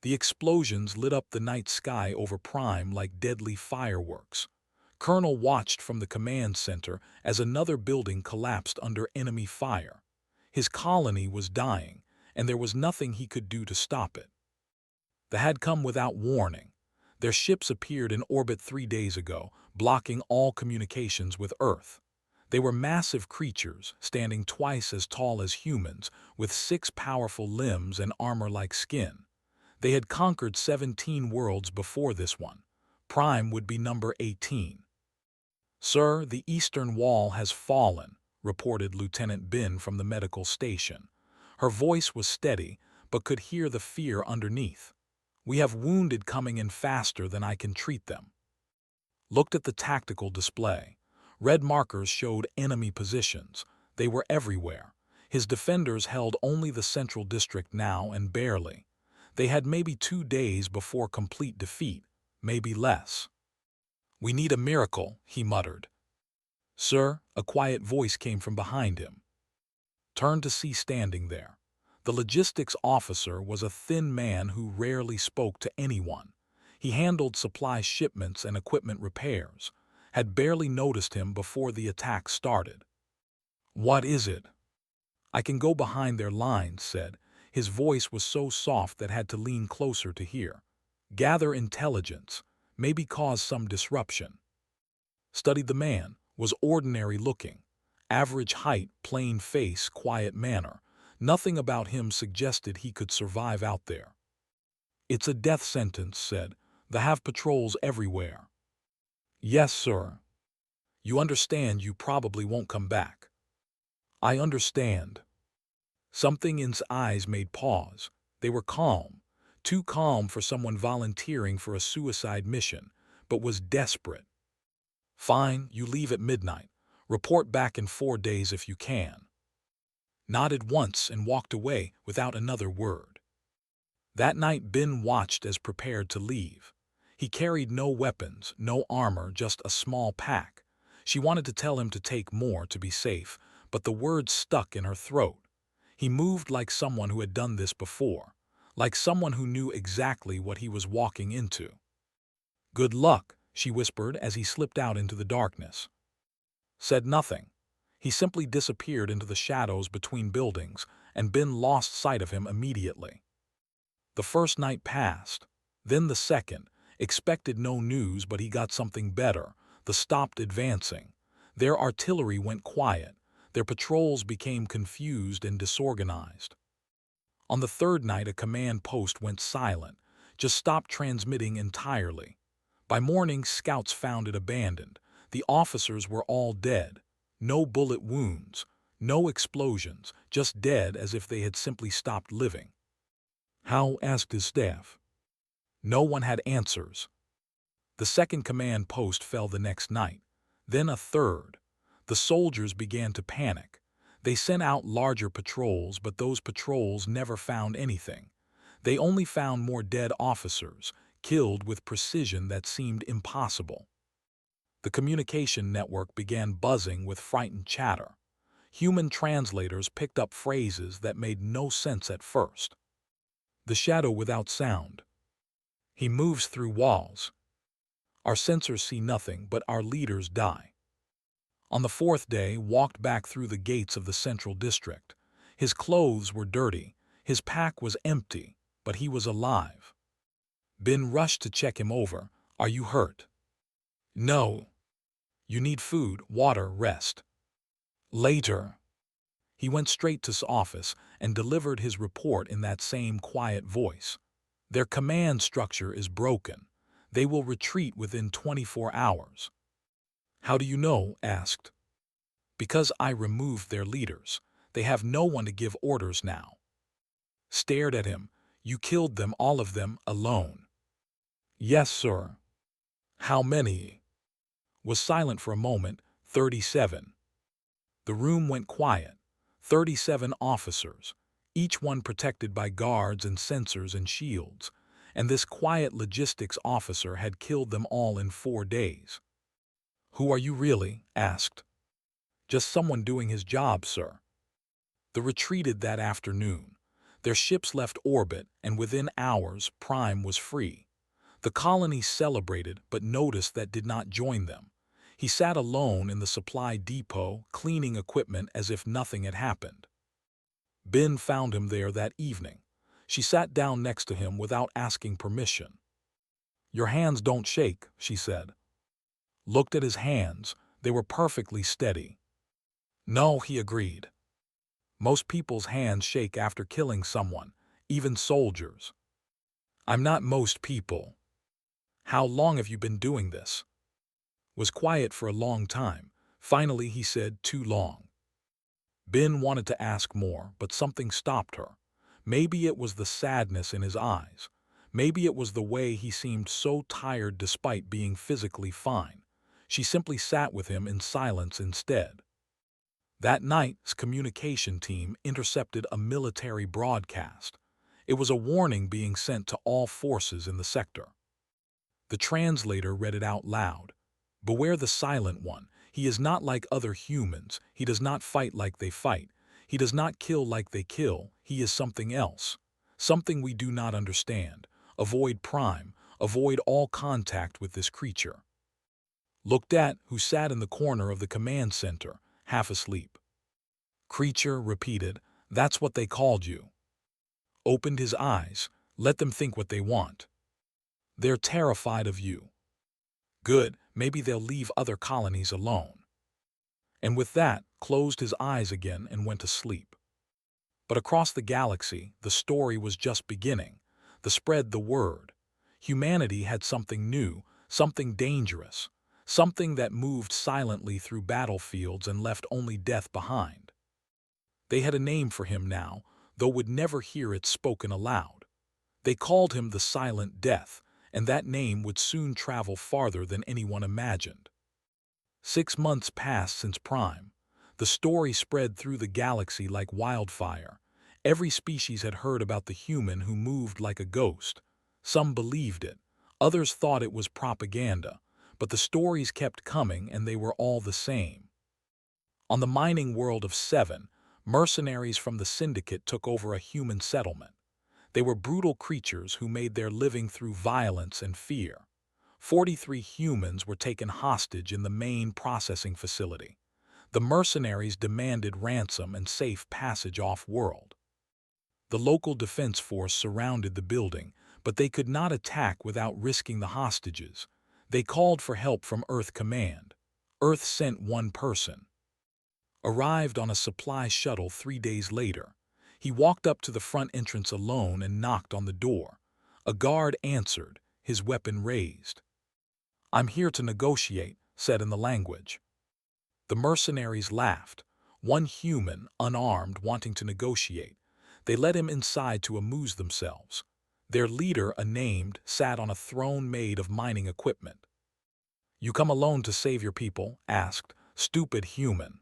The explosions lit up the night sky over Prime like deadly fireworks. Colonel watched from the command center as another building collapsed under enemy fire. His colony was dying, and there was nothing he could do to stop it. They had come without warning. Their ships appeared in orbit 3 days ago, blocking all communications with Earth. They were massive creatures, standing twice as tall as humans, with 6 powerful limbs and armor like skin. They had conquered 17 worlds before this one. Prime would be number 18. "Sir, the eastern wall has fallen," reported Lieutenant Bin from the medical station. Her voice was steady, but could hear the fear underneath. "We have wounded coming in faster than I can treat them." Looked at the tactical display. Red markers showed enemy positions. They were everywhere. His defenders held only the central district now, and barely. They had maybe 2 days before complete defeat, maybe less. "We need a miracle," he muttered. "Sir," a quiet voice came from behind him. Turned to see standing there. The logistics officer was a thin man who rarely spoke to anyone. He handled supply shipments and equipment repairs. Had barely noticed him before the attack started. "What is it?" "I can go behind their lines," said. His voice was so soft that had to lean closer to hear. "Gather intelligence, maybe cause some disruption." Studied the man, was ordinary looking. Average height, plain face, quiet manner. Nothing about him suggested he could survive out there. "It's a death sentence," said. "They have patrols everywhere." "Yes, sir." "You understand you probably won't come back." "I understand." Something in his eyes made pause. They were calm. Too calm for someone volunteering for a suicide mission, but was desperate. "Fine, you leave at midnight. Report back in 4 days if you can." Nodded once and walked away without another word. That night Bin watched as prepared to leave. He carried no weapons, no armor, just a small pack. She wanted to tell him to take more to be safe, but the words stuck in her throat. He moved like someone who had done this before, like someone who knew exactly what he was walking into. "Good luck," she whispered as he slipped out into the darkness. Said nothing. He simply disappeared into the shadows between buildings, and Bin lost sight of him immediately. The first night passed. Then the second. Expected no news, but he got something better. They stopped advancing. Their artillery went quiet. Their patrols became confused and disorganized. On the third night, a command post went silent, just stopped transmitting entirely. By morning, scouts found it abandoned. The officers were all dead. No bullet wounds, no explosions, just dead as if they had simply stopped living. "How?" asked his staff. No one had answers. The second command post fell the next night. Then a third. The soldiers began to panic. They sent out larger patrols, but those patrols never found anything. They only found more dead officers, killed with precision that seemed impossible. The communication network began buzzing with frightened chatter. Human translators picked up phrases that made no sense at first. "The shadow without sound. He moves through walls. Our sensors see nothing, but our leaders die." On the fourth day, walked back through the gates of the central district. His clothes were dirty. His pack was empty, but he was alive. Bin rushed to check him over. "Are you hurt?" "No." "You need food, water, rest." "Later." He went straight to his office and delivered his report in that same quiet voice. "Their command structure is broken. They will retreat within 24 hours. "How do you know?" asked. "Because I removed their leaders. They have no one to give orders now." Stared at him. "You killed them, all of them, alone?" "Yes, sir." "How many?" Was silent for a moment. 37. The room went quiet. 37 officers, each one protected by guards and sensors and shields, and this quiet logistics officer had killed them all in 4 days. "Who are you really?" asked. "Just someone doing his job, sir." They retreated that afternoon. Their ships left orbit, and within hours, Prime was free. The colony celebrated, but noticed that did not join them. He sat alone in the supply depot, cleaning equipment as if nothing had happened. Ben found him there that evening. She sat down next to him without asking permission. "Your hands don't shake," she said. Looked at his hands. They were perfectly steady. "No," he agreed. "Most people's hands shake after killing someone, even soldiers." "I'm not most people." "How long have you been doing this?" Was quiet for a long time. Finally he said, "Too long." Ben wanted to ask more, but something stopped her. Maybe it was the sadness in his eyes. Maybe it was the way he seemed so tired despite being physically fine. She simply sat with him in silence instead. That night, his communication team intercepted a military broadcast. It was a warning being sent to all forces in the sector. The translator read it out loud. "Beware the silent one. He is not like other humans. He does not fight like they fight. He does not kill like they kill. He is something else. Something we do not understand. Avoid Prime. Avoid all contact with this creature." Looked at, who sat in the corner of the command center, half asleep. "Creature," repeated. "That's what they called you." Opened his eyes. "Let them think what they want. They're terrified of you." "Good, maybe they'll leave other colonies alone." And with that, closed his eyes again and went to sleep. But across the galaxy, the story was just beginning. Spread the word. Humanity had something new, something dangerous, something that moved silently through battlefields and left only death behind. They had a name for him now, though would never hear it spoken aloud. They called him the Silent Death, and that name would soon travel farther than anyone imagined. 6 months passed since Prime. The story spread through the galaxy like wildfire. Every species had heard about the human who moved like a ghost. Some believed it. Others thought it was propaganda. But the stories kept coming, and they were all the same. On the mining world of 7, mercenaries from the Syndicate took over a human settlement. They were brutal creatures who made their living through violence and fear. 43 humans were taken hostage in the main processing facility. The mercenaries demanded ransom and safe passage off-world. The local defense force surrounded the building, but they could not attack without risking the hostages. They called for help from Earth Command. Earth sent one person. Arrived on a supply shuttle 3 days later. He walked up to the front entrance alone and knocked on the door. A guard answered, his weapon raised. "I'm here to negotiate," said in the language. The mercenaries laughed. One human, unarmed, wanting to negotiate. They let him inside to amuse themselves. Their leader, unnamed, sat on a throne made of mining equipment. "You come alone to save your people?" asked. "Stupid human."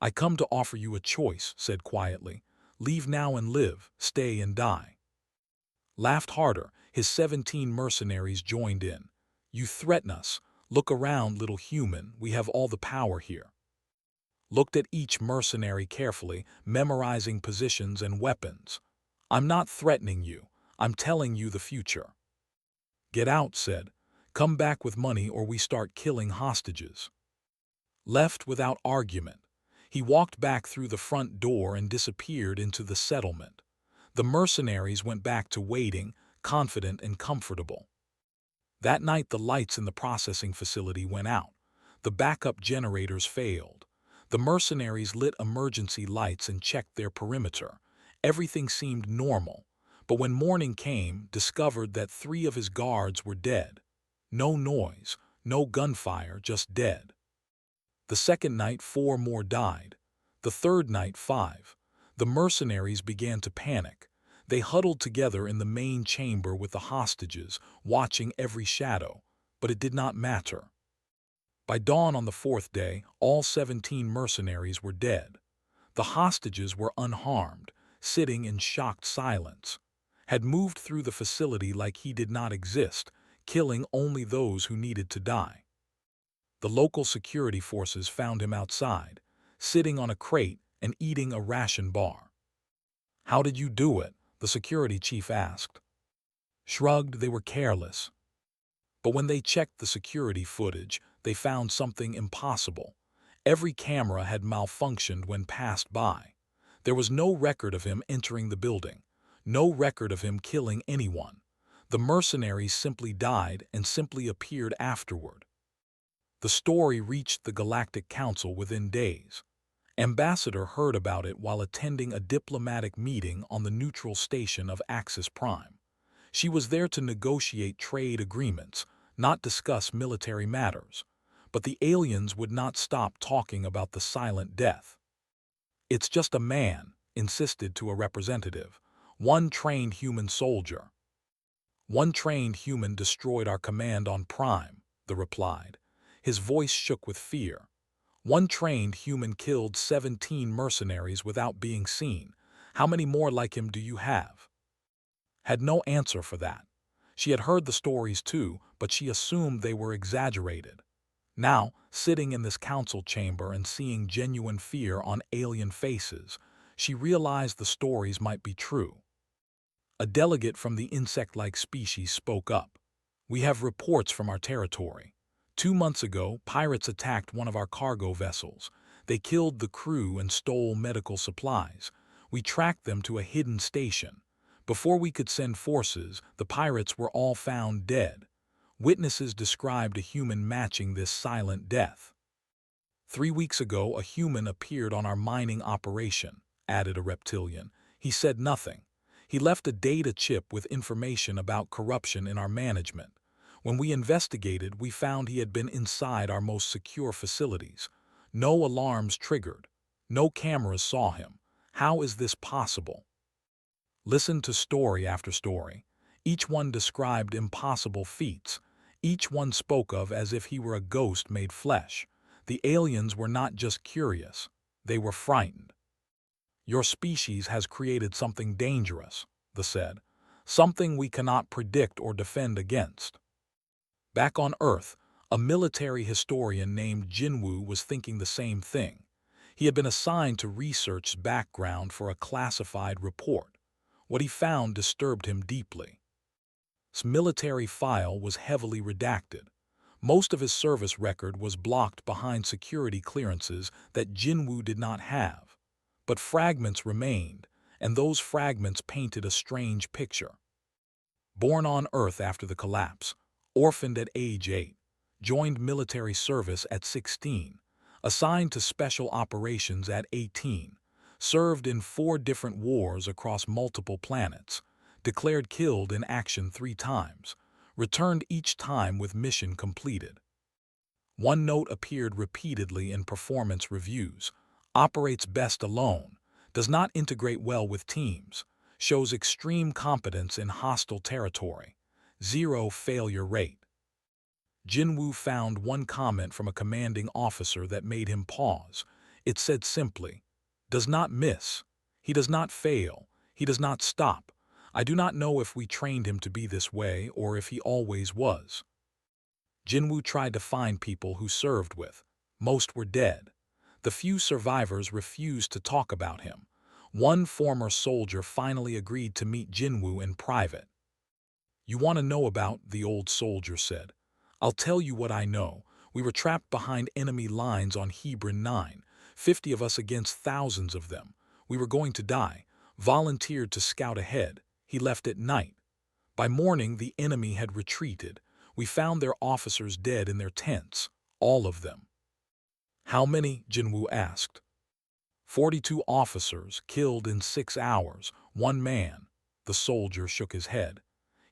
"I come to offer you a choice," said quietly. "Leave now and live, stay and die." Laughed harder. His 17 mercenaries joined in. "You threaten us. Look around, little human, we have all the power here." Looked at each mercenary carefully, memorizing positions and weapons. "I'm not threatening you. I'm telling you the future." "Get out," said. "Come back with money or we start killing hostages." Left without argument. He walked back through the front door and disappeared into the settlement. The mercenaries went back to waiting, confident and comfortable. That night the lights in the processing facility went out. The backup generators failed. The mercenaries lit emergency lights and checked their perimeter. Everything seemed normal, but when morning came, discovered that 3 of his guards were dead. No noise, no gunfire, just dead. The second night 4 more died. The third night 5. The mercenaries began to panic. They huddled together in the main chamber with the hostages, watching every shadow, but it did not matter. By dawn on the 4th day, all 17 mercenaries were dead. The hostages were unharmed, sitting in shocked silence. Had moved through the facility like he did not exist, killing only those who needed to die. The local security forces found him outside, sitting on a crate and eating a ration bar. "How did you do it?" the security chief asked. Shrugged, "They were careless." But when they checked the security footage, they found something impossible. Every camera had malfunctioned when passed by. There was no record of him entering the building, no record of him killing anyone. The mercenaries simply died and simply appeared afterward. The story reached the Galactic Council within days. Ambassador heard about it while attending a diplomatic meeting on the neutral station of Axis Prime. She was there to negotiate trade agreements, not discuss military matters. But the aliens would not stop talking about the silent death. "It's just a man," insisted to a representative. "One trained human soldier." "One trained human destroyed our command on Prime," the replied. His voice shook with fear. "One trained human killed 17 mercenaries without being seen. How many more like him do you have?" Had no answer for that. She had heard the stories too, but she assumed they were exaggerated. Now, sitting in this council chamber and seeing genuine fear on alien faces, she realized the stories might be true. A delegate from the insect-like species spoke up. "We have reports from our territory. 2 months ago, pirates attacked one of our cargo vessels. They killed the crew and stole medical supplies. We tracked them to a hidden station. Before we could send forces, the pirates were all found dead. Witnesses described a human matching this silent death." 3 weeks ago, a human appeared on our mining operation," added a reptilian. "He said nothing. He left a data chip with information about corruption in our management. When we investigated, we found he had been inside our most secure facilities. No alarms triggered. No cameras saw him. How is this possible?" Listen to story after story. Each one described impossible feats. Each one spoke of as if he were a ghost made flesh. The aliens were not just curious. They were frightened. "Your species has created something dangerous," they said. "Something we cannot predict or defend against." Back on Earth, a military historian named Jinwoo was thinking the same thing. He had been assigned to research background for a classified report. What he found disturbed him deeply. His military file was heavily redacted. Most of his service record was blocked behind security clearances that Jinwoo did not have. But fragments remained, and those fragments painted a strange picture. Born on Earth after the collapse, orphaned at age 8, joined military service at 16, assigned to special operations at 18, served in 4 different wars across multiple planets, declared killed in action 3 times, returned each time with mission completed. One note appeared repeatedly in performance reviews: operates best alone, does not integrate well with teams, shows extreme competence in hostile territory, 0 failure rate. Jinwoo found one comment from a commanding officer that made him pause. It said simply, "Does not miss. He does not fail. He does not stop. I do not know if we trained him to be this way or if he always was." Jinwoo tried to find people who served with. Most were dead. The few survivors refused to talk about him. One former soldier finally agreed to meet Jinwoo in private. "You want to know about," the old soldier said. "I'll tell you what I know. We were trapped behind enemy lines on Hebron 9, 50 of us against thousands of them. We were going to die. Volunteered to scout ahead. He left at night. By morning, the enemy had retreated. We found their officers dead in their tents, all of them." "How many?" Jinwoo asked. 42 officers, killed in 6 hours, 1 man. The soldier shook his head.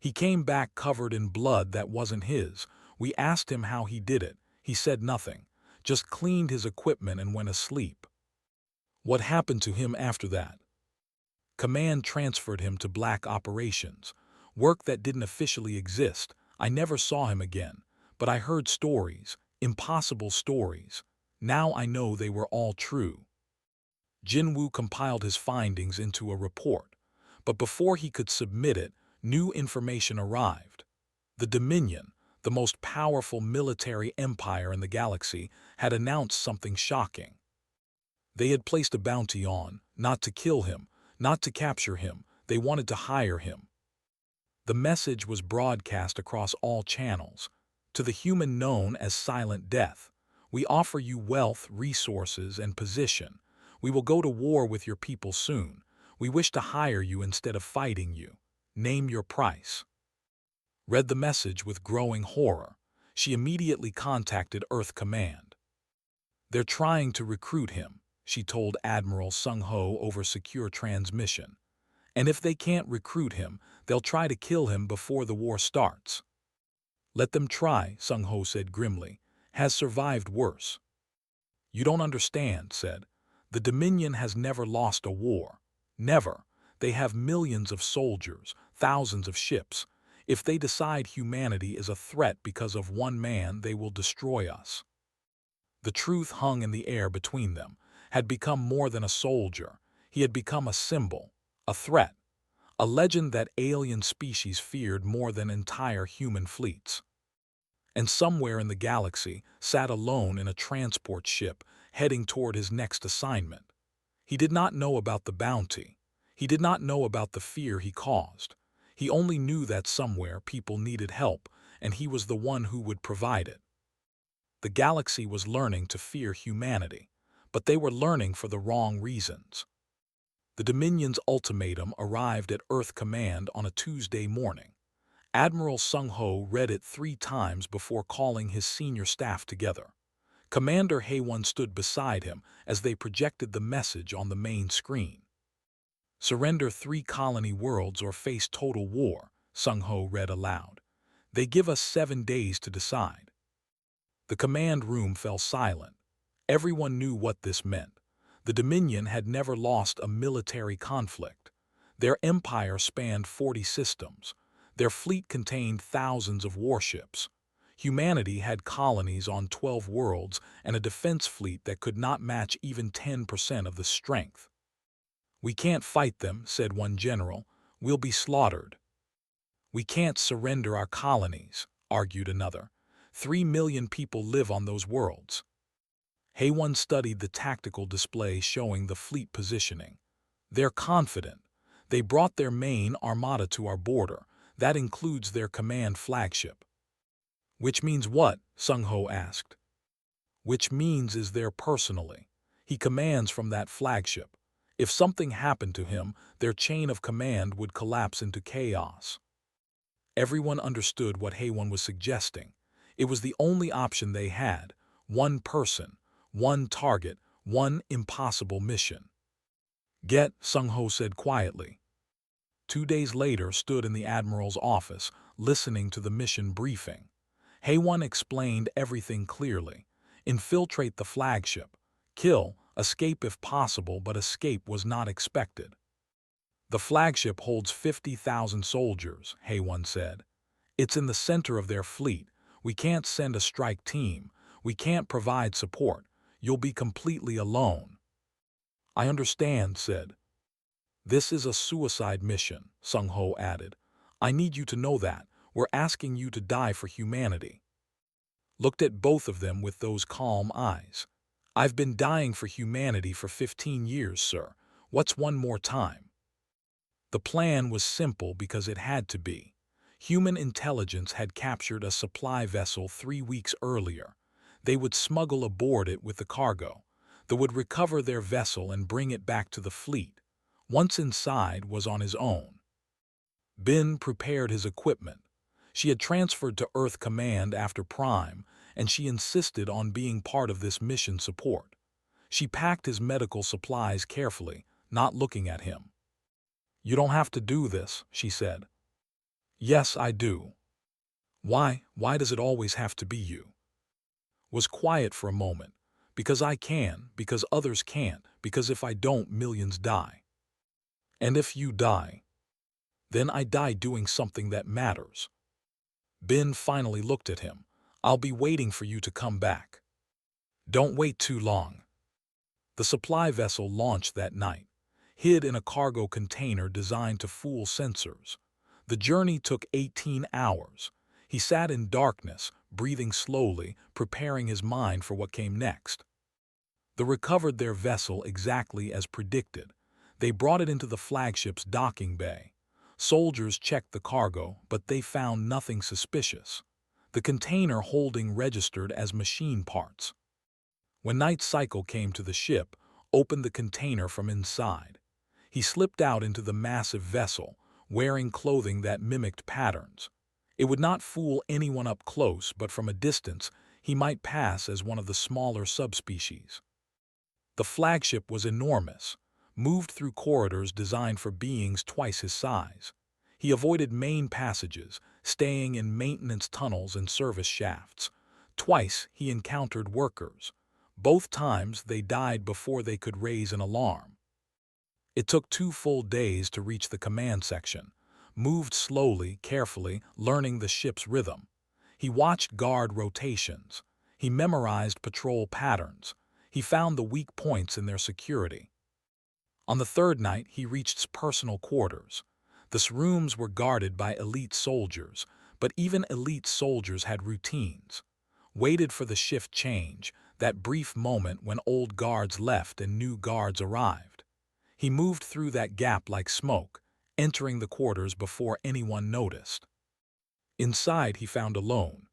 "He came back covered in blood that wasn't his. We asked him how he did it. He said nothing. Just cleaned his equipment and went asleep." "What happened to him after that?" "Command transferred him to Black Operations. Work that didn't officially exist. I never saw him again. But I heard stories, impossible stories. Now I know they were all true." Jinwoo compiled his findings into a report. But before he could submit it, new information arrived. The Dominion, the most powerful military empire in the galaxy, had announced something shocking. They had placed a bounty on, not to kill him, Not to capture him, they wanted to hire him. The message was broadcast across all channels. To the human known as Silent Death, we offer you wealth, resources, and position. We will go to war with your people soon. We wish to hire you instead of fighting you. Name your price. Read the message with growing horror. She immediately contacted Earth Command. They're trying to recruit him, she told Admiral Sung-ho over secure transmission. And if they can't recruit him, they'll try to kill him before the war starts. Let them try, Sung-ho said grimly. Has survived worse. You don't understand, said. The Dominion has never lost a war. Never. They have millions of soldiers, thousands of ships. If they decide humanity is a threat because of one man, they will destroy us. The truth hung in the air between them, had become more than a soldier. He had become a symbol, a threat, a legend that alien species feared more than entire human fleets. And somewhere in the galaxy sat alone in a transport ship heading toward his next assignment. He did not know about the bounty. He did not know about the fear he caused. He only knew that somewhere people needed help, and he was the one who would provide it. The galaxy was learning to fear humanity, but they were learning for the wrong reasons. The Dominion's ultimatum arrived at Earth Command on a Tuesday morning. Admiral Sung-ho read it 3 times before calling his senior staff together. Commander Haewon stood beside him as they projected the message on the main screen. Surrender 3 colony worlds or face total war, Sung-ho read aloud. They give us 7 days to decide. The command room fell silent. Everyone knew what this meant. The Dominion had never lost a military conflict. Their empire spanned 40 systems. Their fleet contained thousands of warships. Humanity had colonies on 12 worlds and a defense fleet that could not match even 10% of the strength. We can't fight them, said one general. We'll be slaughtered. We can't surrender our colonies, argued another. 3 million people live on those worlds. Haewon studied the tactical display showing the fleet positioning. They're confident. They brought their main armada to our border. That includes their command flagship. Which means what? Sung-ho asked. Which means is there personally. He commands from that flagship. If something happened to him, their chain of command would collapse into chaos. Everyone understood what Haewon was suggesting. It was the only option they had. One person, one target, one impossible mission. Get, Sung-ho said quietly. 2 days later stood in the Admiral's office, listening to the mission briefing. Haewon explained everything clearly. Infiltrate the flagship. Kill, escape if possible, but escape was not expected. The flagship holds 50,000 soldiers, Haewon said. It's in the center of their fleet. We can't send a strike team. We can't provide support. You'll be completely alone. I understand, said. This is a suicide mission, Sung-ho added. I need you to know that. We're asking you to die for humanity. Looked at both of them with those calm eyes. I've been dying for humanity for 15 years, sir. What's one more time? The plan was simple because it had to be. Human intelligence had captured a supply vessel 3 weeks earlier. They would smuggle aboard it with the cargo. They would recover their vessel and bring it back to the fleet. Once inside was on his own. Bin prepared his equipment. She had transferred to Earth Command after Prime, and she insisted on being part of this mission support. She packed his medical supplies carefully, not looking at him. You don't have to do this, she said. Yes, I do. Why does it always have to be you? Was quiet for a moment. Because I can, because others can't, because if I don't, millions die. And if you die, then I die doing something that matters. Bin finally looked at him. I'll be waiting for you to come back. Don't wait too long. The supply vessel launched that night, hid in a cargo container designed to fool sensors. The journey took 18 hours. He sat in darkness, breathing slowly, preparing his mind for what came next. They recovered their vessel exactly as predicted. They brought it into the flagship's docking bay. Soldiers checked the cargo, but they found nothing suspicious. The container holding registered as machine parts. When Night Cycle came to the ship, opened the container from inside. He slipped out into the massive vessel, wearing clothing that mimicked patterns. It would not fool anyone up close, but from a distance, he might pass as one of the smaller subspecies. The flagship was enormous, moved through corridors designed for beings twice his size. He avoided main passages, staying in maintenance tunnels and service shafts. Twice he encountered workers. Both times they died before they could raise an alarm. It took 2 full days to reach the command section. Moved slowly, carefully, learning the ship's rhythm. He watched guard rotations. He memorized patrol patterns. He found the weak points in their security. On the 3rd night, he reached personal quarters. The rooms were guarded by elite soldiers, but even elite soldiers had routines. Waited for the shift change, that brief moment when old guards left and new guards arrived. He moved through that gap like smoke, entering the quarters before anyone noticed. Inside, he found alone.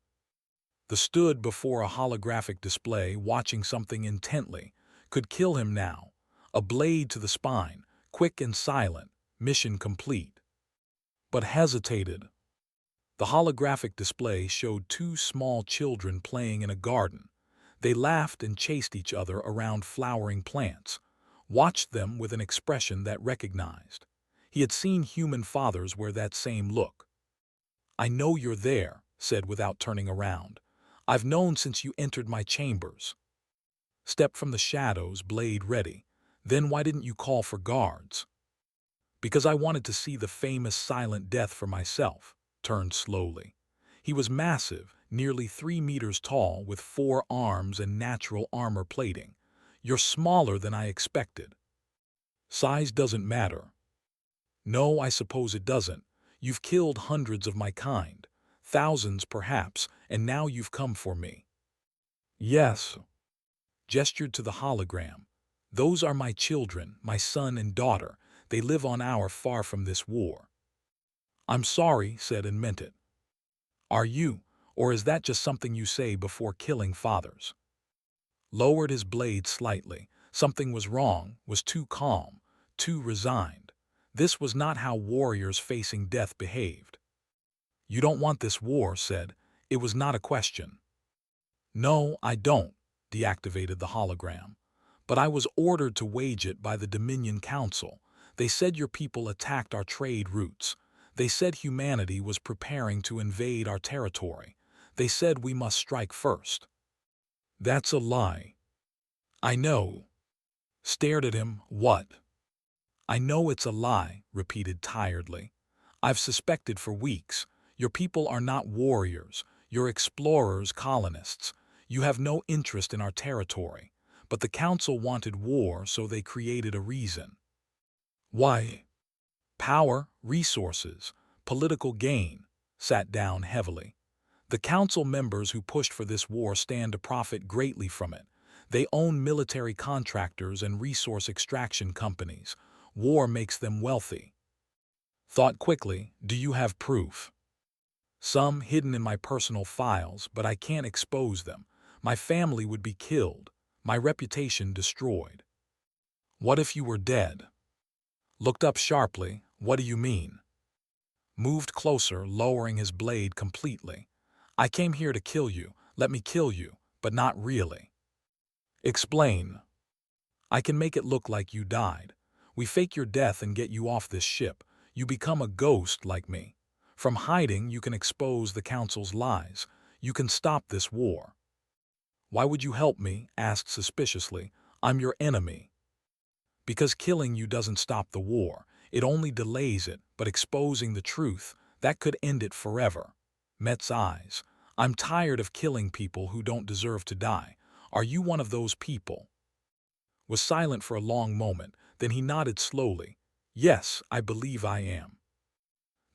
The stood before a holographic display, watching something intently. Could kill him now. A blade to the spine, quick and silent, mission complete. But hesitated. The holographic display showed 2 small children playing in a garden. They laughed and chased each other around flowering plants. Watched them with an expression that recognized. He had seen human fathers wear that same look. "I know you're there," said without turning around. "I've known since you entered my chambers." Stepped from the shadows, blade ready. "Then why didn't you call for guards?" "Because I wanted to see the famous silent death for myself." Turned slowly. He was massive, nearly 3 meters tall, with 4 arms and natural armor plating. "You're smaller than I expected." "Size doesn't matter." "No, I suppose it doesn't. You've killed hundreds of my kind. Thousands, perhaps, and now you've come for me." "Yes." Gestured to the hologram. "Those are my children, my son and daughter. They live on our far from this war." "I'm sorry," said and meant it. "Are you, or is that just something you say before killing fathers?" Lowered his blade slightly. Something was wrong, was too calm, too resigned. This was not how warriors facing death behaved. "You don't want this war," said. It was not a question. "No, I don't," deactivated the hologram. "But I was ordered to wage it by the Dominion Council. They said your people attacked our trade routes. They said humanity was preparing to invade our territory. They said we must strike first." "That's a lie." "I know." Stared at him. "What?" "I know it's a lie," repeated tiredly. "I've suspected for weeks. Your people are not warriors. You're explorers, colonists. You have no interest in our territory. But the council wanted war, so they created a reason." "Why?" "Power, resources, political gain." Sat down heavily. "The council members who pushed for this war stand to profit greatly from it. They own military contractors and resource extraction companies. War makes them wealthy." Thought quickly. "Do you have proof?" "Some hidden in my personal files, but I can't expose them. My family would be killed, my reputation destroyed." "What if you were dead?" Looked up sharply. "What do you mean?" Moved closer, lowering his blade completely. "I came here to kill you. Let me kill you, but not really." "Explain." "I can make it look like you died. We fake your death and get you off this ship. You become a ghost like me. From hiding, you can expose the council's lies. You can stop this war." "Why would you help me?" asked suspiciously. "I'm your enemy." "Because killing you doesn't stop the war. It only delays it, but exposing the truth, that could end it forever." Met's eyes. "I'm tired of killing people who don't deserve to die. Are you one of those people?" Was silent for a long moment, then he nodded slowly. "Yes, I believe I am."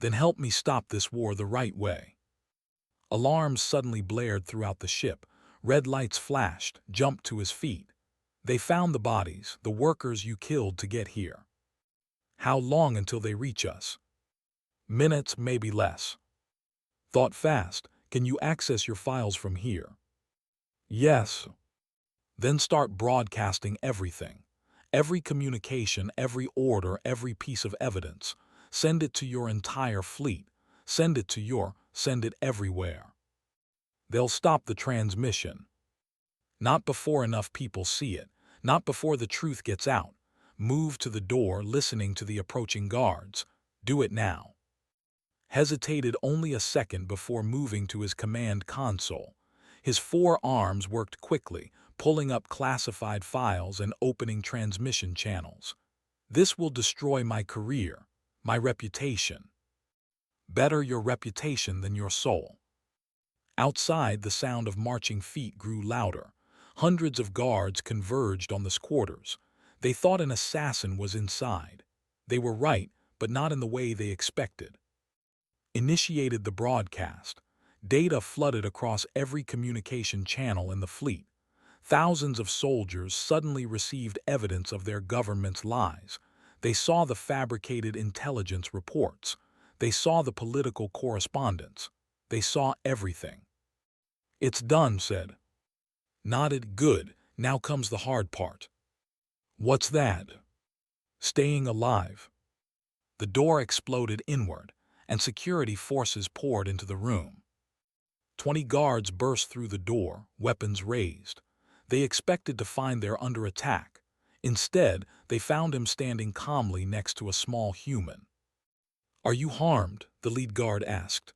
"Then help me stop this war the right way." Alarms suddenly blared throughout the ship. Red lights flashed, jumped to his feet. "They found the bodies, the workers you killed to get here." How long until they reach us? Minutes, maybe less. Thought fast. Can you access your files from here? Yes. Then start broadcasting everything. Every communication, every order, every piece of evidence. Send it to your entire fleet. Send it everywhere. They'll stop the transmission. Not before enough people see it. Not before the truth gets out. Move to the door, listening to the approaching guards. Do it now. Hesitated only a second before moving to his command console. His 4 arms worked quickly, pulling up classified files and opening transmission channels. This will destroy my career, my reputation. Better your reputation than your soul. Outside, the sound of marching feet grew louder. Hundreds of guards converged on the quarters. They thought an assassin was inside. They were right, but not in the way they expected. Initiated the broadcast. Data flooded across every communication channel in the fleet. Thousands of soldiers suddenly received evidence of their government's lies. They saw the fabricated intelligence reports. They saw the political correspondence. They saw everything. It's done, said. Nodded. Good. Now comes the hard part. What's that? Staying alive. The door exploded inward, and security forces poured into the room. 20 guards burst through the door, weapons raised. They expected to find they're under attack. Instead, they found him standing calmly next to a small human. Are you harmed? The lead guard asked.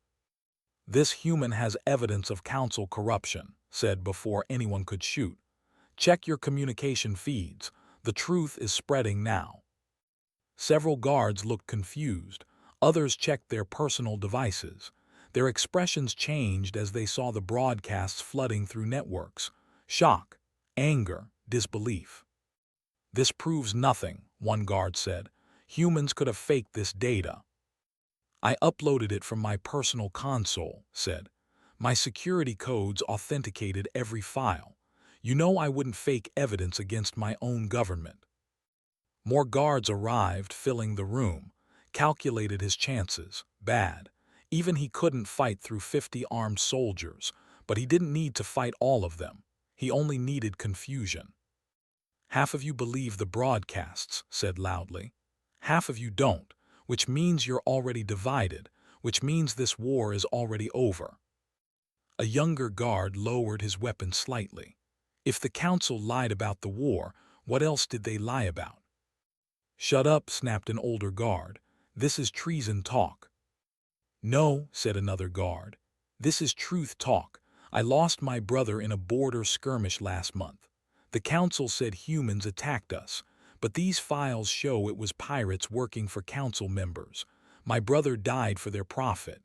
This human has evidence of council corruption, said before anyone could shoot. Check your communication feeds. The truth is spreading now. Several guards looked confused. Others checked their personal devices. Their expressions changed as they saw the broadcasts flooding through networks. Shock, anger, disbelief. This proves nothing, one guard said. Humans could have faked this data. I uploaded it from my personal console, said. My security codes authenticated every file. You know I wouldn't fake evidence against my own government. More guards arrived, filling the room. Calculated his chances. Bad. Even he couldn't fight through 50 armed soldiers, but he didn't need to fight all of them. He only needed confusion. Half of you believe the broadcasts, said loudly. Half of you don't, which means you're already divided, which means this war is already over. A younger guard lowered his weapon slightly. If the council lied about the war, what else did they lie about? Shut up, snapped an older guard. This is treason talk. No, said another guard. This is truth talk. I lost my brother in a border skirmish last month. The council said humans attacked us, but these files show it was pirates working for council members. My brother died for their profit.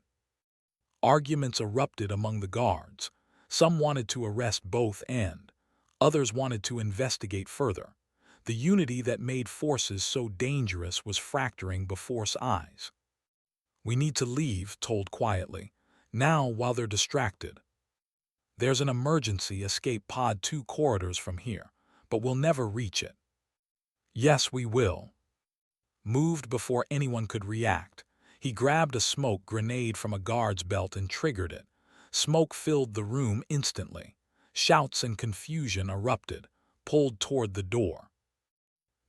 Arguments erupted among the guards. Some wanted to arrest both and others wanted to investigate further. The unity that made forces so dangerous was fracturing before eyes. We need to leave, told quietly. Now, while they're distracted. There's an emergency escape pod 2 corridors from here, but we'll never reach it. Yes, we will. Moved before anyone could react. He grabbed a smoke grenade from a guard's belt and triggered it. Smoke filled the room instantly. Shouts and confusion erupted, pulled toward the door.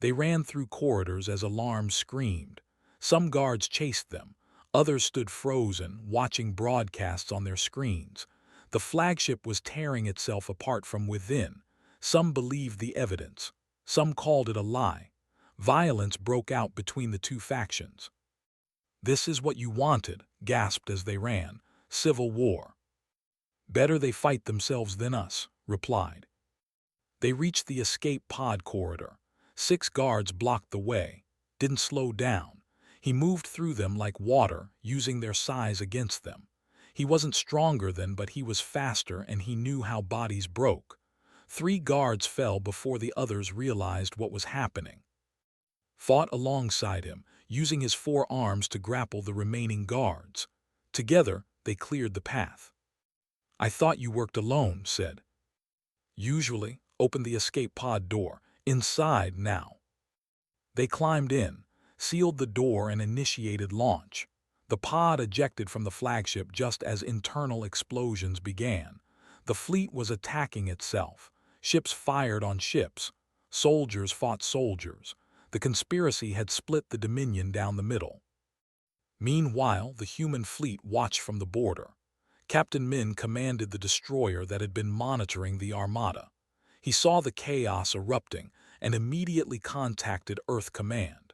They ran through corridors as alarms screamed. Some guards chased them. Others stood frozen, watching broadcasts on their screens. The flagship was tearing itself apart from within. Some believed the evidence. Some called it a lie. Violence broke out between the two factions. This is what you wanted, gasped as they ran. Civil war. Better they fight themselves than us, replied. They reached the escape pod corridor. 6 guards blocked the way. Didn't slow down. He moved through them like water, using their size against them. He wasn't stronger than, but he was faster and he knew how bodies broke. 3 guards fell before the others realized what was happening. Fought alongside him, using his 4 arms to grapple the remaining guards. Together, they cleared the path. I thought you worked alone, said. Usually, opened the escape pod door. Inside now. They climbed in. sealed the door and initiated launch. The pod ejected from the flagship just as internal explosions began. The fleet was attacking itself. Ships fired on ships. Soldiers fought soldiers. The conspiracy had split the Dominion down the middle. Meanwhile, the human fleet watched from the border. Captain Min commanded the destroyer that had been monitoring the armada. He saw the chaos erupting and immediately contacted Earth Command.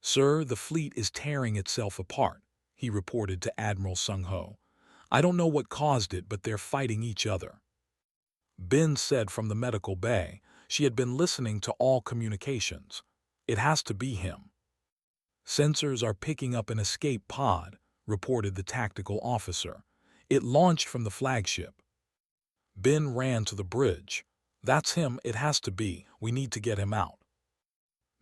"Sir, the fleet is tearing itself apart," he reported to Admiral Sung-ho. "I don't know what caused it, but they're fighting each other." Bin said from the medical bay. She had been listening to all communications. "It has to be him." "Sensors are picking up an escape pod," reported the tactical officer. "It launched from the flagship." Bin ran to the bridge. "That's him, it has to be. We need to get him out."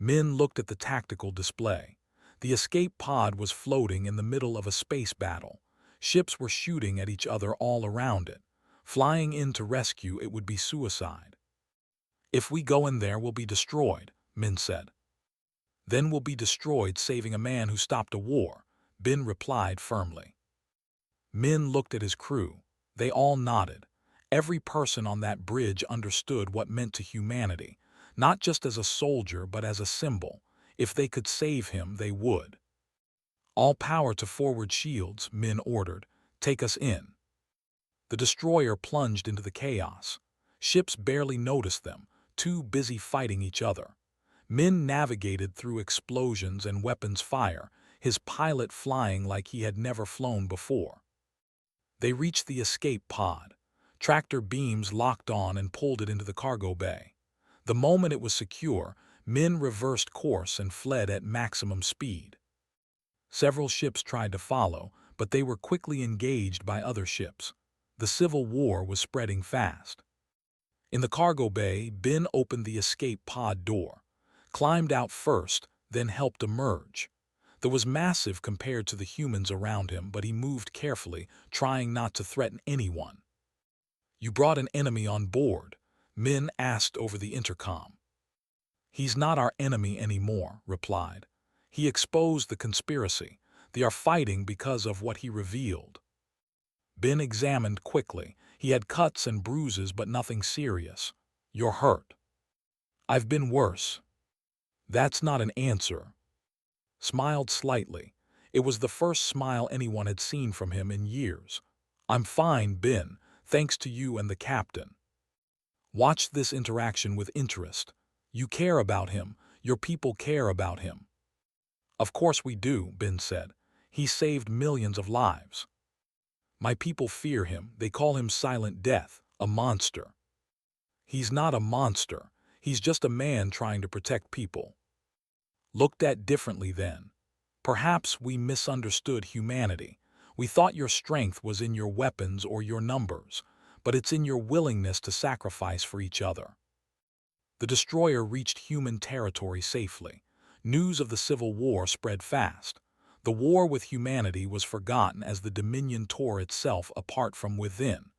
Min looked at the tactical display. The escape pod was floating in the middle of a space battle. Ships were shooting at each other all around it. Flying in to rescue it would be suicide. "If we go in there, we'll be destroyed," Min said. "Then we'll be destroyed saving a man who stopped a war," Bin replied firmly. Min looked at his crew. They all nodded. Every person on that bridge understood what meant to humanity, not just as a soldier but as a symbol. If they could save him, they would. "All power to forward shields," Min ordered. "Take us in." The destroyer plunged into the chaos. Ships barely noticed them, too busy fighting each other. Min navigated through explosions and weapons fire, his pilot flying like he had never flown before. They reached the escape pod. Tractor beams locked on and pulled it into the cargo bay. The moment it was secure, Min reversed course and fled at maximum speed. Several ships tried to follow, but they were quickly engaged by other ships. The Civil War was spreading fast. In the cargo bay, Bin opened the escape pod door, climbed out first, then helped emerge. It was massive compared to the humans around him, but he moved carefully, trying not to threaten anyone. "You brought an enemy on board?" Min asked over the intercom. "He's not our enemy anymore," replied. "He exposed the conspiracy. They are fighting because of what he revealed." Bin examined quickly. He had cuts and bruises, but nothing serious. "You're hurt." "I've been worse." "That's not an answer." Smiled slightly. It was the first smile anyone had seen from him in years. "I'm fine, Bin, thanks to you and the captain." Watched this interaction with interest. "You care about him. Your people care about him." "Of course we do," Bin said. "He saved millions of lives." "My people fear him. They call him Silent Death, a monster." "He's not a monster. He's just a man trying to protect people." "Looked at differently then. Perhaps we misunderstood humanity. We thought your strength was in your weapons or your numbers, but it's in your willingness to sacrifice for each other." The destroyer reached human territory safely. News of the Civil War spread fast. The war with humanity was forgotten as the Dominion tore itself apart from within.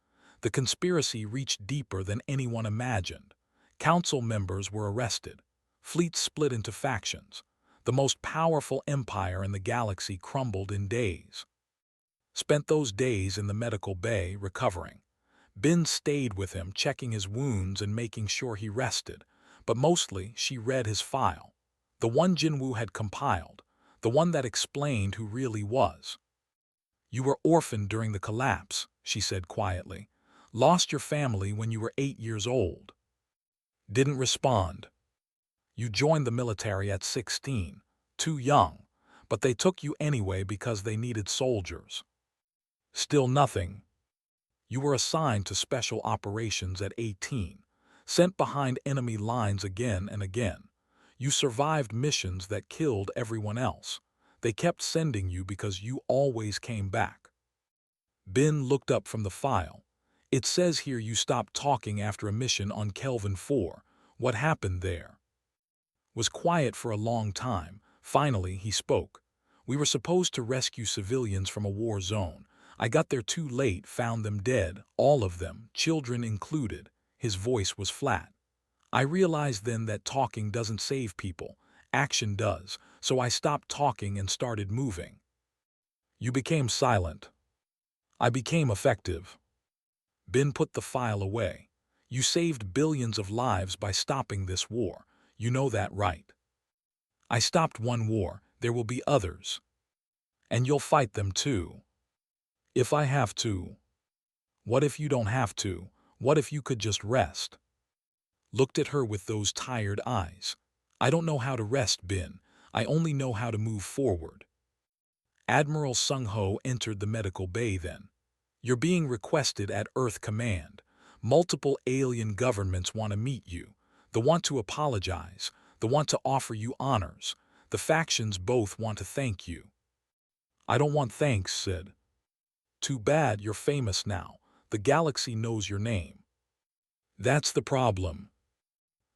The conspiracy reached deeper than anyone imagined. Council members were arrested. Fleets split into factions. The most powerful empire in the galaxy crumbled in days. Spent those days in the medical bay recovering. Bin stayed with him, checking his wounds and making sure he rested, but mostly she read his file. The one Jinwoo had compiled, the one that explained who really was. "You were orphaned during the collapse," she said quietly. "Lost your family when you were 8 years old. Didn't respond. You joined the military at 16, too young, but they took you anyway because they needed soldiers. Still nothing. You were assigned to special operations at 18, sent behind enemy lines again and again. You survived missions that killed everyone else. They kept sending you because you always came back." Bin looked up from the file. "It says here you stopped talking after a mission on Kelvin 4. What happened there?" Was quiet for a long time. Finally, he spoke. "We were supposed to rescue civilians from a war zone. I got there too late, found them dead, all of them, children included." His voice was flat. "I realized then that talking doesn't save people. Action does. so I stopped talking and started moving. You became silent. I became effective. Bin put the file away. You saved billions of lives by stopping this war. You know that, right? I stopped one war. There will be others. And you'll fight them too. If I have to. What if you don't have to? What if you could just rest? Looked at her with those tired eyes. I don't know how to rest, Bin. I only know how to move forward. Admiral Sung Ho entered the medical bay then. You're being requested at Earth Command. Multiple alien governments want to meet you. They want to apologize. They want to offer you honors. The factions both want to thank you. I don't want thanks, Sid. Too bad you're famous now. The galaxy knows your name. That's the problem.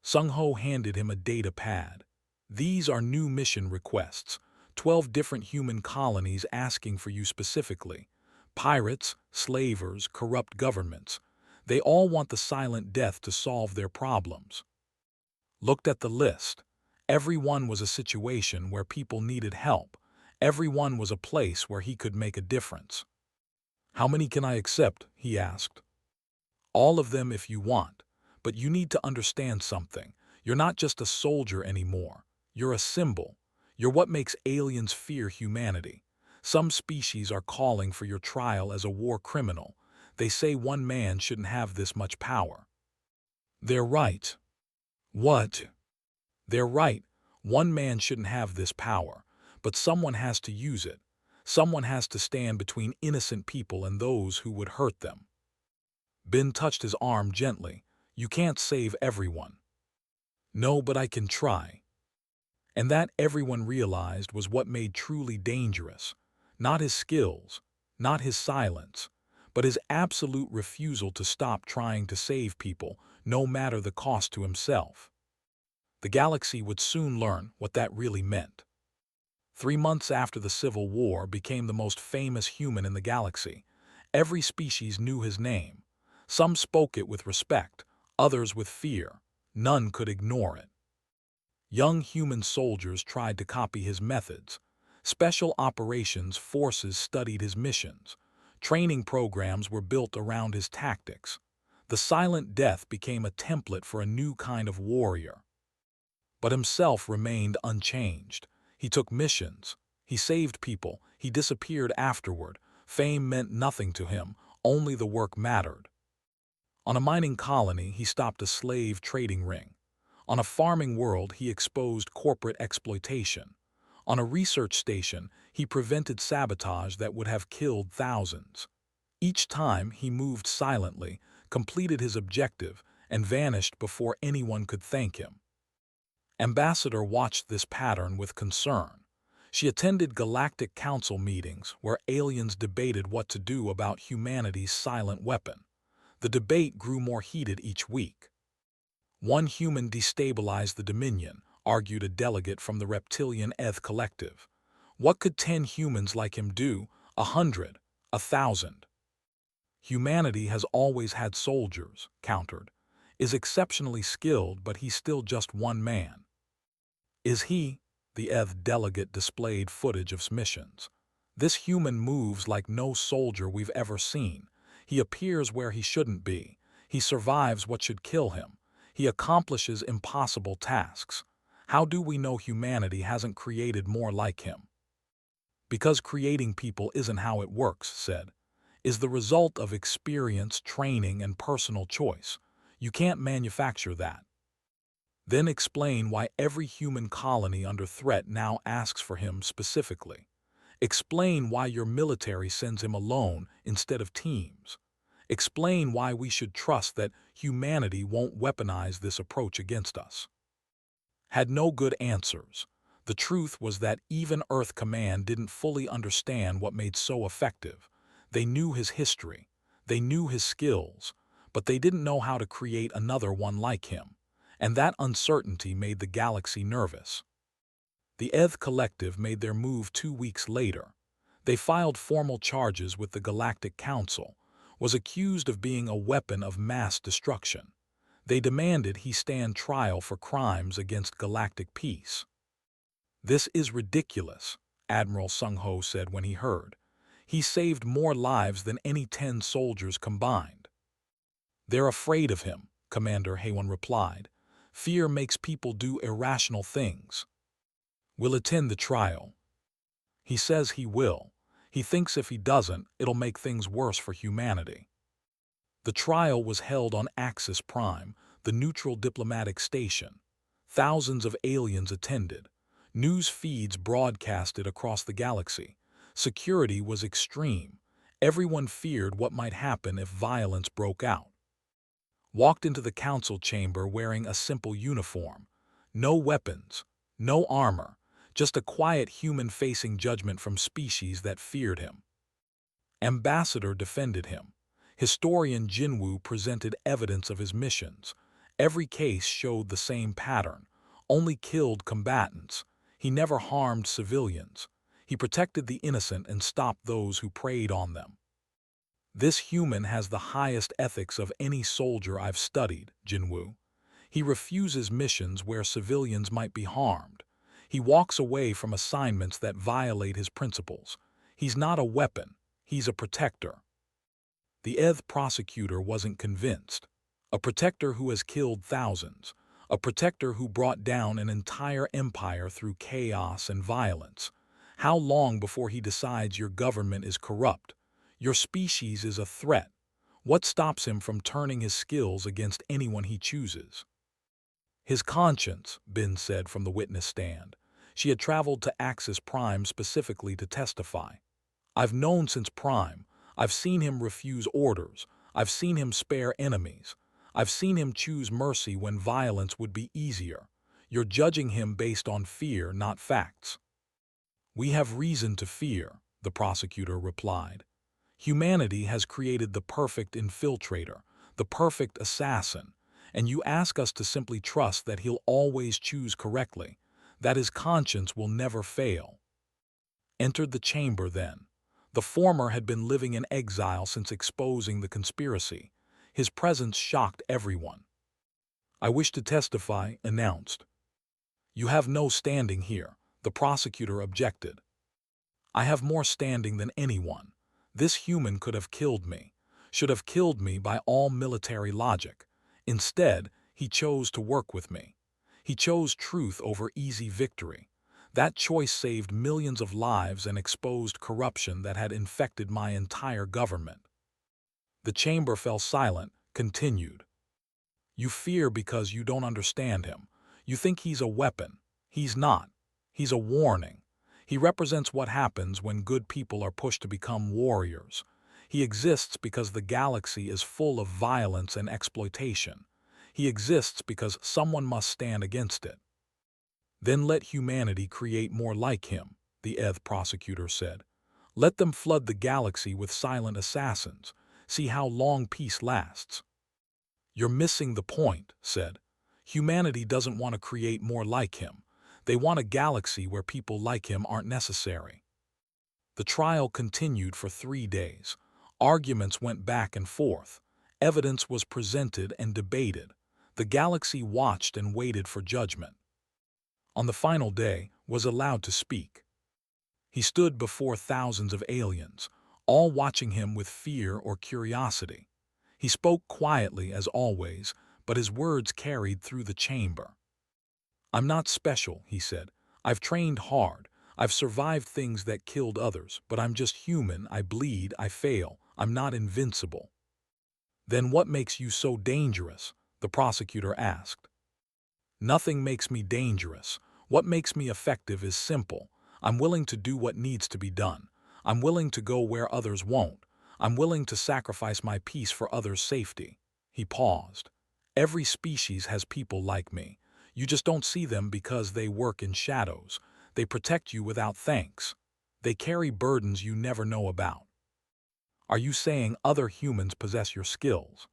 Sung Ho handed him a data pad. These are new mission requests. 12 different human colonies asking for you specifically. Pirates, slavers, corrupt governments. They all want the silent death to solve their problems. Looked at the list. Every one was a situation where people needed help. Every one was a place where he could make a difference. How many can I accept? He asked. All of them if you want, but you need to understand something. You're not just a soldier anymore. You're a symbol. You're what makes aliens fear humanity. Some species are calling for your trial as a war criminal. They say one man shouldn't have this much power. They're right. What? They're right. One man shouldn't have this power, but someone has to use it. Someone has to stand between innocent people and those who would hurt them. Bin touched his arm gently. You can't save everyone. No, but I can try. And that, everyone realized, was what made truly dangerous. Not his skills, not his silence, but his absolute refusal to stop trying to save people, no matter the cost to himself. The galaxy would soon learn what that really meant. 3 months after the Civil War became the most famous human in the galaxy. Every species knew his name. Some spoke it with respect, others with fear. None could ignore it. Young human soldiers tried to copy his methods. Special operations forces studied his missions. Training programs were built around his tactics. The silent death became a template for a new kind of warrior. But himself remained unchanged. He took missions. He saved people. He disappeared afterward. Fame meant nothing to him. Only the work mattered. On a mining colony, he stopped a slave trading ring. On a farming world, he exposed corporate exploitation. On a research station, he prevented sabotage that would have killed thousands. Each time, he moved silently, completed his objective, and vanished before anyone could thank him. Ambassador watched this pattern with concern. She attended Galactic Council meetings where aliens debated what to do about humanity's silent weapon. The debate grew more heated each week. One human destabilized the Dominion, argued a delegate from the reptilian Eth Collective. What could 10 humans like him do? 100, 1,000? Humanity has always had soldiers, countered. Is exceptionally skilled, but he's still just one man. Is he? The Eth delegate displayed footage of missions. This human moves like no soldier we've ever seen. He appears where he shouldn't be. He survives what should kill him. He accomplishes impossible tasks. How do we know humanity hasn't created more like him? Because creating people isn't how it works, said. Is the result of experience, training, and personal choice. You can't manufacture that. Then explain why every human colony under threat now asks for him specifically. Explain why your military sends him alone instead of teams. Explain why we should trust that humanity won't weaponize this approach against us. Had no good answers. The truth was that even Earth Command didn't fully understand what made so effective. They knew his history. They knew his skills. But they didn't know how to create another one like him. And that uncertainty made the galaxy nervous. The Eth Collective made their move 2 weeks later. They filed formal charges with the Galactic Council, was accused of being a weapon of mass destruction. They demanded he stand trial for crimes against galactic peace. "This is ridiculous," Admiral Sung-ho said when he heard. "He saved more lives than any 10 soldiers combined." "They're afraid of him," Commander Haewon replied. "Fear makes people do irrational things." "We'll attend the trial." "He says he will. He thinks if he doesn't, it'll make things worse for humanity." The trial was held on Axis Prime, the neutral diplomatic station. Thousands of aliens attended. News feeds broadcasted across the galaxy. Security was extreme. Everyone feared what might happen if violence broke out. Walked into the council chamber wearing a simple uniform. No weapons, no armor, just a quiet human facing judgment from species that feared him. Ambassador defended him. Historian Jinwoo presented evidence of his missions. Every case showed the same pattern. Only killed combatants. He never harmed civilians. He protected the innocent and stopped those who preyed on them. "This human has the highest ethics of any soldier I've studied," Jinwoo. "He refuses missions where civilians might be harmed. He walks away from assignments that violate his principles. He's not a weapon. He's a protector." The prosecutor wasn't convinced. A protector who has killed thousands. A protector who brought down an entire empire through chaos and violence. How long before he decides your government is corrupt? Your species is a threat. What stops him from turning his skills against anyone he chooses? "His conscience," Bin said from the witness stand. She had traveled to Axis Prime specifically to testify. "I've known since Prime. I've seen him refuse orders. I've seen him spare enemies. I've seen him choose mercy when violence would be easier. You're judging him based on fear, not facts." "We have reason to fear," the prosecutor replied. "Humanity has created the perfect infiltrator, the perfect assassin, and you ask us to simply trust that he'll always choose correctly, that his conscience will never fail." Entered the chamber then. The former had been living in exile since exposing the conspiracy. His presence shocked everyone. "I wish to testify," announced. "You have no standing here," the prosecutor objected. "I have more standing than anyone. This human could have killed me, should have killed me by all military logic. Instead, he chose to work with me. He chose truth over easy victory. That choice saved millions of lives and exposed corruption that had infected my entire government." The chamber fell silent, continued. "You fear because you don't understand him. You think he's a weapon. He's not. He's a warning. He represents what happens when good people are pushed to become warriors. He exists because the galaxy is full of violence and exploitation. He exists because someone must stand against it." "Then let humanity create more like him," the prosecutor said. "Let them flood the galaxy with silent assassins. See how long peace lasts." "You're missing the point," said. "Humanity doesn't want to create more like him. They want a galaxy where people like him aren't necessary." The trial continued for 3 days. Arguments went back and forth. Evidence was presented and debated. The galaxy watched and waited for judgment. On the final day, was allowed to speak. He stood before thousands of aliens, all watching him with fear or curiosity. He spoke quietly as always, but his words carried through the chamber. "I'm not special," he said. "I've trained hard. I've survived things that killed others, but I'm just human. I bleed, I fail. I'm not invincible." "Then what makes you so dangerous?" the prosecutor asked. "Nothing makes me dangerous. What makes me effective is simple. I'm willing to do what needs to be done. I'm willing to go where others won't. I'm willing to sacrifice my peace for others' safety." He paused. "Every species has people like me. You just don't see them because they work in shadows. They protect you without thanks. They carry burdens you never know about." "Are you saying other humans possess your skills?"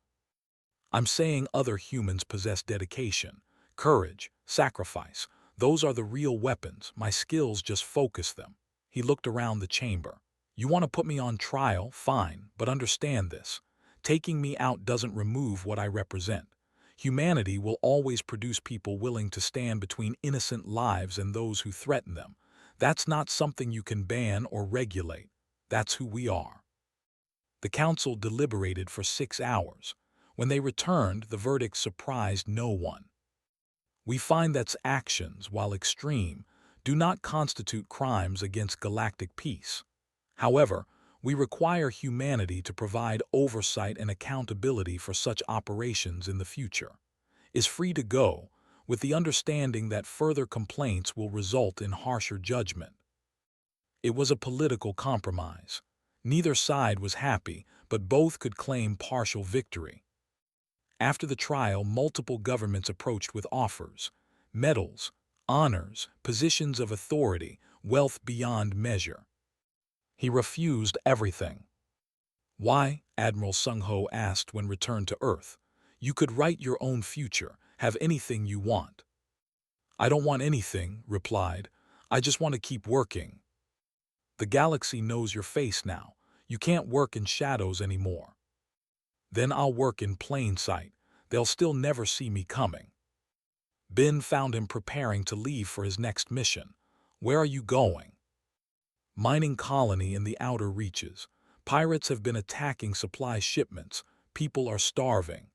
"I'm saying other humans possess dedication, courage, sacrifice. Those are the real weapons. My skills just focus them." He looked around the chamber. "You want to put me on trial? Fine, but understand this. Taking me out doesn't remove what I represent. Humanity will always produce people willing to stand between innocent lives and those who threaten them. That's not something you can ban or regulate. That's who we are. The council deliberated for 6 hours. When they returned, the verdict surprised no one. We find that actions, while extreme, do not constitute crimes against galactic peace. However, we require humanity to provide oversight and accountability for such operations in the future. Is free to go, with the understanding that further complaints will result in harsher judgment. It was a political compromise. Neither side was happy, but both could claim partial victory. After the trial, multiple governments approached with offers, medals, honors, positions of authority, wealth beyond measure. He refused everything. Why? Admiral Sung Ho asked when returned to Earth. You could write your own future, have anything you want. I don't want anything, replied. I just want to keep working. The galaxy knows your face now. You can't work in shadows anymore. Then I'll work in plain sight. They'll still never see me coming. Ben found him preparing to leave for his next mission. Where are you going? Mining colony in the outer reaches. Pirates have been attacking supply shipments. People are starving.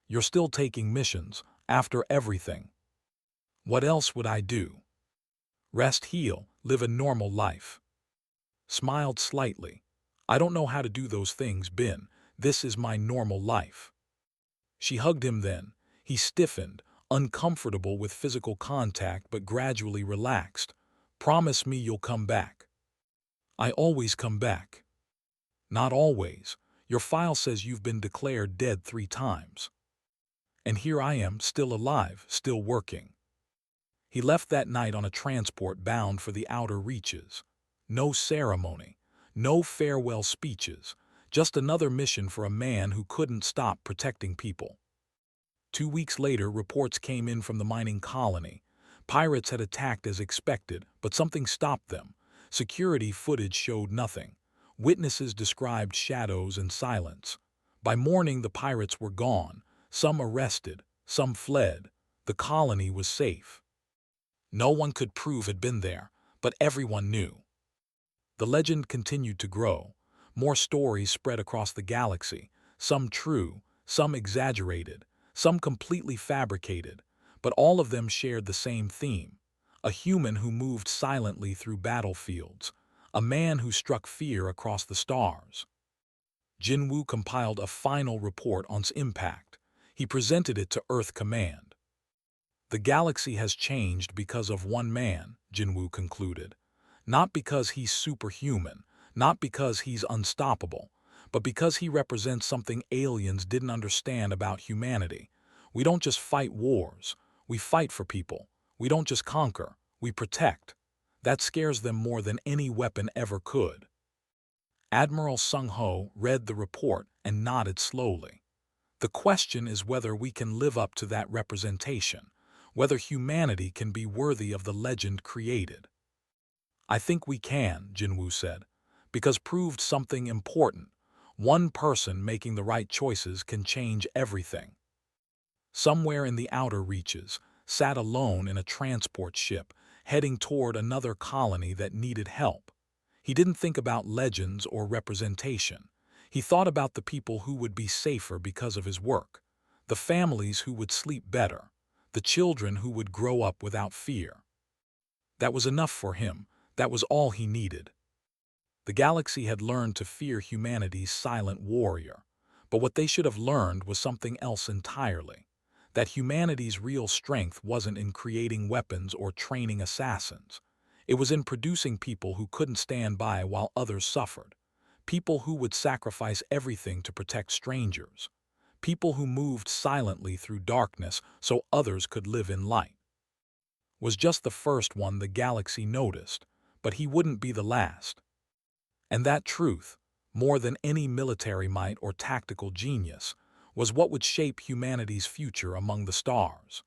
You're still taking missions, after everything. What else would I do? Rest, heal, live a normal life. Smiled slightly. I don't know how to do those things, Ben. This is my normal life. She hugged him then. He stiffened, uncomfortable with physical contact but gradually relaxed. Promise me you'll come back. I always come back. Not always. Your file says you've been declared dead 3 times. And here I am, still alive, still working. He left that night on a transport bound for the outer reaches. No ceremony, no farewell speeches, just another mission for a man who couldn't stop protecting people. 2 weeks later, reports came in from the mining colony. Pirates had attacked as expected, but something stopped them. Security footage showed nothing. Witnesses described shadows and silence. By morning, the pirates were gone. Some arrested, some fled. The colony was safe. No one could prove had been there, but everyone knew. The legend continued to grow. More stories spread across the galaxy, some true, some exaggerated, some completely fabricated, but all of them shared the same theme: a human who moved silently through battlefields, a man who struck fear across the stars. Jinwoo compiled a final report on its impact. He presented it to Earth Command. The galaxy has changed because of one man, Jinwoo concluded. Not because he's superhuman, not because he's unstoppable, but because he represents something aliens didn't understand about humanity. We don't just fight wars, we fight for people. We don't just conquer, we protect. That scares them more than any weapon ever could. Admiral Sung Ho read the report and nodded slowly. The question is whether we can live up to that representation, whether humanity can be worthy of the legend created. I think we can, Jinwoo said, because proved something important. One person making the right choices can change everything. Somewhere in the outer reaches, sat alone in a transport ship, heading toward another colony that needed help. He didn't think about legends or representation. He thought about the people who would be safer because of his work, the families who would sleep better, the children who would grow up without fear. That was enough for him. That was all he needed. The galaxy had learned to fear humanity's silent warrior, but what they should have learned was something else entirely. That humanity's real strength wasn't in creating weapons or training assassins. It was in producing people who couldn't stand by while others suffered. People who would sacrifice everything to protect strangers. People who moved silently through darkness so others could live in light. Was just the first one the galaxy noticed, but he wouldn't be the last. And that truth, more than any military might or tactical genius, was what would shape humanity's future among the stars.